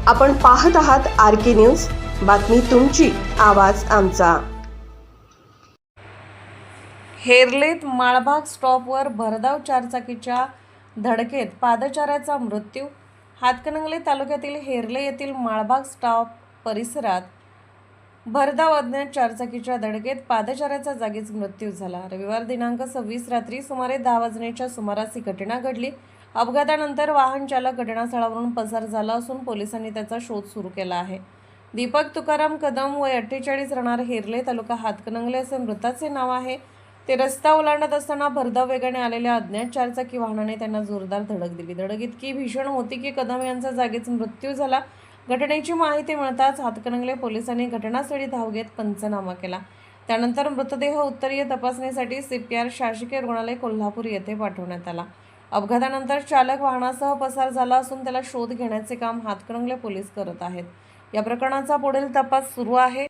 आपण पाहत आहात RK न्यूज, बातमी तुमची, आवाज आमचा। हेरलेत माळबाग स्टॉपवर भरधाव चारचाकीच्या धडकेत पादचाऱ्याचा मृत्यू। हातकणंगले तालुक्यातील हेरले येथील माळबाग स्टॉप परिसरात भरधाव अज्ञात चारचाकीच्या धडकेत पादचाऱ्याचा जागीच मृत्यू झाला। रविवार दिनांक 26 रात्री सुमारे 10 वाजण्याच्या सुमारास ही घटना घडली। अपघातानंतर वाहन चालक घटनास्थळावरून पसार झाला असून पोलिसांनी त्याचा शोध सुरू केला आहे। दीपक तुकाराम कदम वय 48 राहणार हेरले तालुका हातकणंगले असे मृताचे नाव आहे। ते रस्ता ओलांडत असताना भरधाव वेगाने आलेल्या अज्ञात चारचाकी वाहनाने त्यांना जोरदार धडक दिली। धडक इतकी भीषण होती की कदम यांचा जागीच मृत्यू झाला। घटनेची माहिती मिळताच हातकणंगले पोलिसांनी घटनास्थळी धाव घेत पंचनामा केला। त्यानंतर मृतदेह उत्तरीय तपासणीसाठी CPR शासकीय रुग्णालय कोल्हापूर येथे पाठवण्यात आला। अपघातानंतर चालक वाहनासह पसार झाला असून त्याला शोध घेण्याचे काम हातकणंगले पोलीस करत आहेत। या प्रकरणाचा पुढील तपास सुरू आहे।